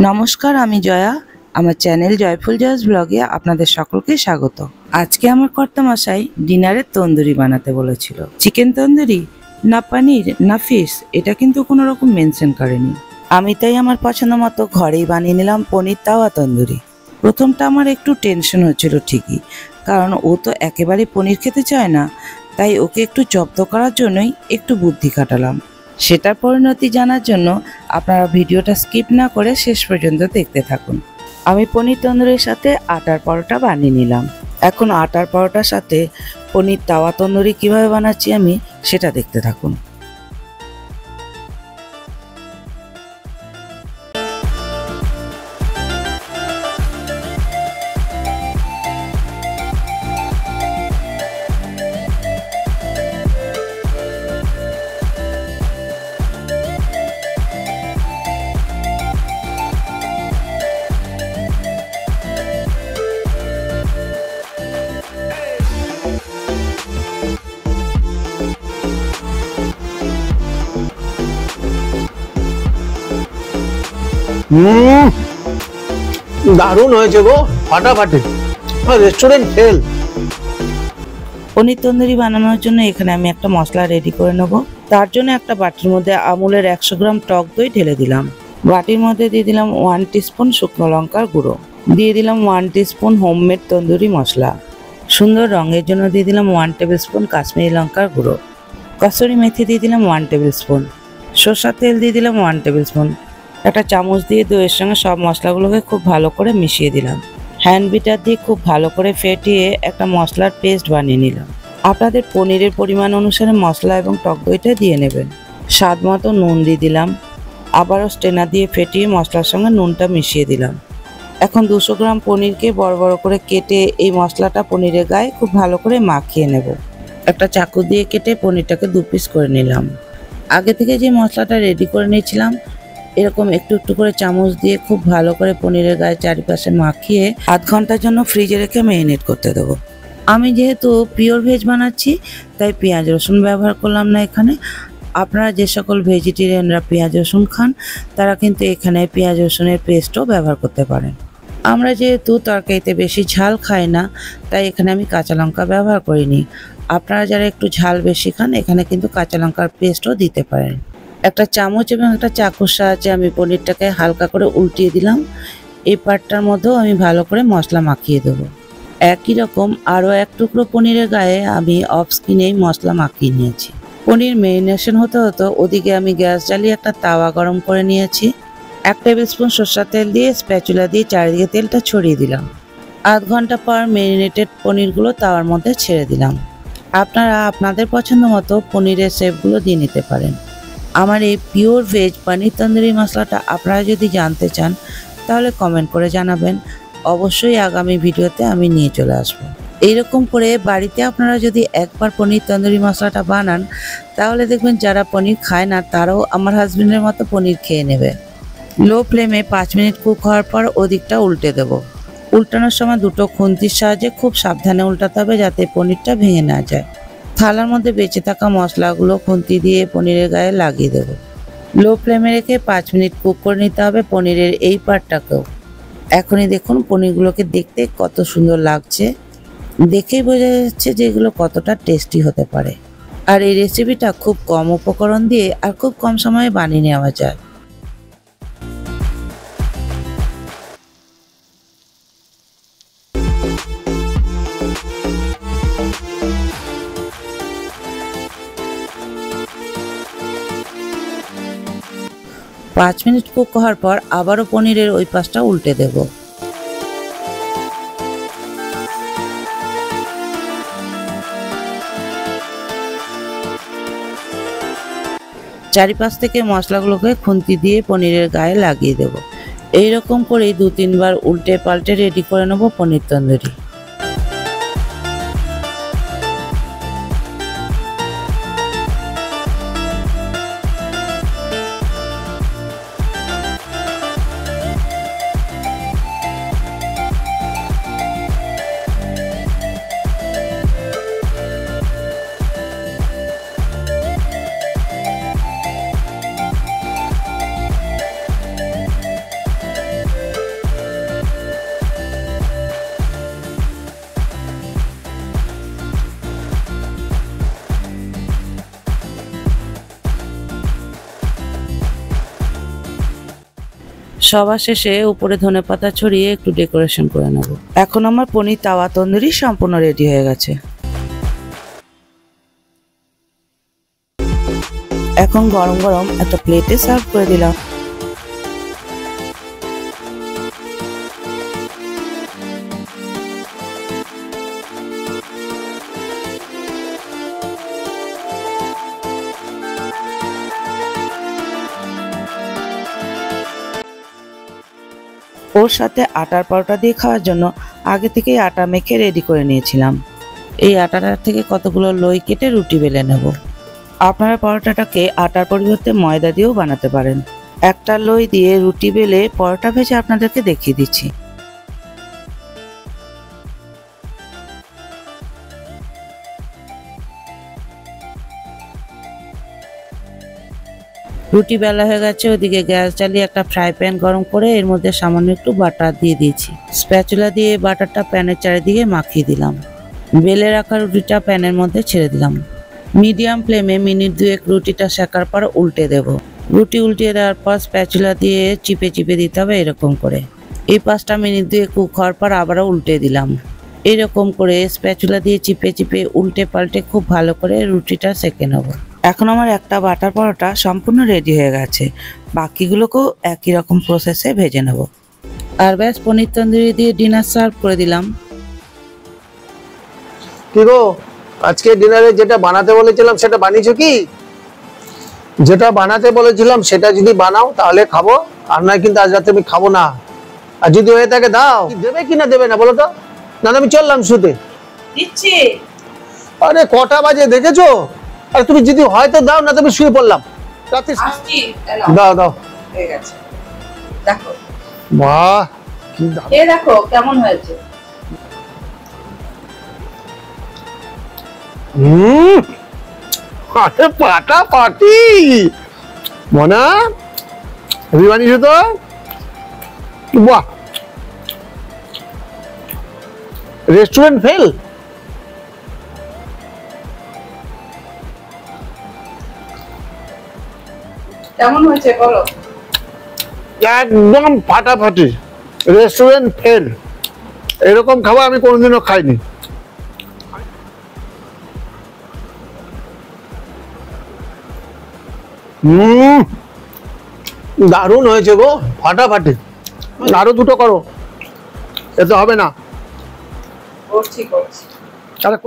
নমস্কার, আমি জয়া। আমার চ্যানেল জয়ফুল জয়স ব্লগে আপনাদের সকলকে স্বাগত। আজকে আমার কর্তামশাই ডিনারের তন্দুরি বানাতে বলেছিল। চিকেন তন্দুরি না পনির না ফিশ, এটা কিন্তু কোনো রকম মেনশন করেনি। আমি তাই আমার পছন্দ মতো ঘরেই বানিয়ে নিলাম পনির তাওয়া তন্দুরি। প্রথমটা আমার একটু টেনশন হচ্ছিল ঠিকই, কারণ ও তো একেবারে পনির খেতে চায় না, তাই ওকে একটু জব্দ করার জন্যই একটু বুদ্ধি খাটালাম। সেটার পরিণতি জানার জন্য আপনারা ভিডিওটা স্কিপ না করে শেষ পর্যন্ত দেখতে থাকুন। আমি পনির তন্দুরির সাথে আটার পরোটা বানিয়ে নিলাম। এখন আটার পরোটার সাথে পনির তাওয়া তন্দুরি কিভাবে বানাচ্ছি আমি সেটা দেখতে থাকুন। দারুণ হয়েছে গো, ফাটাফাটি। Restaurant fail. পনির তন্দুরি বানানোর জন্য এখানে আমি একটা মশলা রেডি করে নেব। তার জন্য একটা বাটির মধ্যে আমুলের 100 গ্রাম টক দই ঢেলে দিলাম। বাটির মধ্যে দিয়ে দিলাম 1 টিস্পুন শুকনো লঙ্কার গুঁড়ো, দিয়ে দিলাম 1 টিস্পুন হোমমেড তন্দুরি মশলা, সুন্দর রঙের জন্য দিয়ে দিলাম 1 টেবিল স্পুন কাশ্মীরি লঙ্কার গুঁড়ো, কসুরি মেথি দিয়ে দিলাম 1 টেবিল স্পুন, সরষের তেল দিয়ে দিলাম 1 টেবিল স্পুন। একটা চামচ দিয়ে দইয়ের সঙ্গে সব মশলাগুলোকে খুব ভালো করে মিশিয়ে দিলাম। হ্যান্ড বিটার দিয়ে খুব ভালো করে ফেটিয়ে একটা মশলার পেস্ট বানিয়ে নিলাম। আপনাদের পনিরের পরিমাণ অনুসারে মশলা এবং টক দইটা দিয়ে নেবেন। স্বাদ মতো নুন দিয়ে দিলাম। আবারও স্ট্রেনার দিয়ে ফেটিয়ে মশলার সঙ্গে নুনটা মিশিয়ে দিলাম। এখন 200 গ্রাম পনিরকে বড় বড় করে কেটে এই মশলাটা পনিরের গায়ে খুব ভালো করে মাখিয়ে নেব। একটা চাকু দিয়ে কেটে পনিরটাকে 2 পিস করে নিলাম। আগে থেকে যে মশলাটা রেডি করে নিয়েছিলাম, এরকম একটু একটু করে চামচ দিয়ে খুব ভালো করে পনিরের গায়ে চারিপাশে মাখিয়ে আধ ঘন্টার জন্য ফ্রিজে রেখে ম্যারিনেট করতে দেবো। আমি যেহেতু পিওর ভেজ বানাচ্ছি, তাই পেঁয়াজ রসুন ব্যবহার করলাম না এখানে। আপনারা যে সকল ভেজিটেরিয়ানরা পেঁয়াজ রসুন খান, তারা কিন্তু এখানে পেঁয়াজ রসুনের পেস্টও ব্যবহার করতে পারেন। আমরা যেহেতু তরকারিতে বেশি ঝাল খাই না, তাই এখানে আমি কাঁচা লঙ্কা ব্যবহার করিনি। আপনারা যারা একটু ঝাল বেশি খান, এখানে কিন্তু কাঁচা লঙ্কার পেস্টও দিতে পারেন। একটা চামচ এবং একটা চাকুর সাহায্যে আমি পনিরটাকে হালকা করে উল্টিয়ে দিলাম। এই পার্টটার মধ্যেও আমি ভালো করে মশলা মাখিয়ে দেবো। একই রকম আরও 1 টুকরো পনিরের গায়ে আমি অফ স্কিনেই মশলা মাখিয়ে নিয়েছি। পনির ম্যারিনেশন হতে হতো ওদিকে আমি গ্যাস জ্বালিয়ে একটা তাওয়া গরম করে নিয়েছি। 1 টেবিল স্পুন সরষের তেল দিয়ে স্প্যাচুলা দিয়ে চারিদিকে তেলটা ছড়িয়ে দিলাম। আধ ঘন্টা পর ম্যারিনেটেড পনিরগুলো তাওয়ার মধ্যে ছেড়ে দিলাম। আপনারা আপনাদের পছন্দ মতো পনিরের শেপগুলো দিয়ে নিতে পারেন। আমার এই পিওর ভেজ পনির তন্দুরি মশলাটা আপনারা যদি জানতে চান, তাহলে কমেন্ট করে জানাবেন। অবশ্যই আগামী ভিডিওতে আমি নিয়ে চলে আসব। এইরকম করে বাড়িতে আপনারা যদি একবার পনির তন্দুরি মশলাটা বানান, তাহলে দেখবেন যারা পনির খায় না তারাও আমার হাজবেন্ডের মতো পনির খেয়ে নেবে। লো ফ্লেমে 5 মিনিট কুক হওয়ার পর ওদিকটা উল্টে দেব। উল্টানোর সময় দুটো খুন্তির সাহায্যে খুব সাবধানে উল্টাতে হবে, যাতে পনিরটা ভেঙে না যায়। থালার মধ্যে বেঁচে থাকা মশলাগুলো খুন্তি দিয়ে পনিরের গায়ে লাগিয়ে দেবো। লো ফ্লেমে রেখে 5 মিনিট কুক করে নিতে হবে পনিরের এই পার্টটাকেও। এখনই দেখুন পনিরগুলোকে দেখতে কত সুন্দর লাগছে, দেখেই বোঝা যাচ্ছে যে এগুলো কতটা টেস্টি হতে পারে। আর এই রেসিপিটা খুব কম উপকরণ দিয়ে আর খুব কম সময়ে বানিয়ে নেওয়া যায়। পাঁচ মিনিট কুক হওয়ার পর আবারও পনিরের ওই পাশটা উল্টে দেব। চারিপাশ থেকে মশলাগুলোকে খুন্তি দিয়ে পনিরের গায়ে লাগিয়ে দেব। এইরকম করেই 2-3 বার উল্টে পাল্টে রেডি করে নেব পনির তন্দুরি। সবার শেষে উপরে ধনেপাতা ছড়িয়ে একটু ডেকোরেশন করে নেব। এখন আমার পনির তাওয়া তন্দুরি সম্পূর্ণ রেডি হয়ে গেছে। এখন গরম গরম একটা প্লেটে সার্ভ করে দিলাম। ওর সাথে আটার পরোটা দিয়ে খাওয়ার জন্য আগে থেকেই আটা মেখে রেডি করে নিয়েছিলাম। এই আটাটা থেকে কতগুলো লই কেটে রুটি বেলে নেব। আপনারা পরোটাটাকে আটার পরিবর্তে ময়দা দিয়েও বানাতে পারেন। একটা লই দিয়ে রুটি বেলে পরোটা ভেজে আপনাদেরকে দেখিয়ে দিচ্ছি। রুটি বেলা হয়ে গেছে, ওদিকে গ্যাস জ্বালিয়ে একটা ফ্রাই প্যান গরম করে এর মধ্যে সামান্য একটু বাটার দিয়ে দিয়েছি। স্প্যাচুলা দিয়ে বাটারটা প্যানের চারিদিকে মাখিয়ে দিলাম। বেলে রাখা রুটিটা প্যানের মধ্যে ছেড়ে দিলাম। মিডিয়াম ফ্লেমে মিনিট 2 রুটিটা সেকার পর উল্টে দেব। রুটি উল্টিয়ে দেওয়ার পর স্প্যাচুলা দিয়ে চিপে চিপে দিতে হবে এরকম করে। এই 5টা মিনিট 2 কুক হওয়ার পর আবারও উল্টে দিলাম। এরকম করে স্প্যাচুলা দিয়ে চিপে চিপে উল্টে পাল্টে খুব ভালো করে রুটিটা সেকে নেব। এখন আমার একটা বাটার পরোটা সম্পূর্ণ রেডি হয়ে গেছে। বাকিগুলোকেও একই রকম প্রসেসে ভেজে নেব। আর ব্যাস পনির তন্দুরি দিয়ে ডিনার সার্ভ করে দিলাম। কি গো, আজকে ডিনারে যেটা বানাতে বলেছিলাম সেটা বানিয়েছো কি? যেটা বানাতে বলেছিলাম সেটা যদি বানাও তাহলে খাবো, আর নয় কিন্তু আজ রাতে আমি খাবো না। আর যদি হয়ে থাকে দাও। দেবে কি না দেবে না বলো তো? না আমি চললাম শুতে। দিচ্ছি। আরে কটা বাজে দেখেছো? আর তুমি যদি হয়তো দাও, না তুমি শুয়ে পড়লাম। রাতে দাও দাও। হয়ে গেছে, দেখো। বাহ, কি দাও। এই দেখো কেমন হয়েছে। আরে পাটা পাটি মনা, হেভি বানিয়েছো তো। বাহ, রেস্টুরেন্ট ফেল। কেমন হয়েছে বলো? একদম ফাটাফাটি, রেস্টুরেন্ট ফেল। এরকম খাবার আমি কোনোদিনও খাইনি। দারুণ হয়েছে গো, ফাটাফাটি। আরো দুটো করো, এতে হবে না। করছি। তাহলে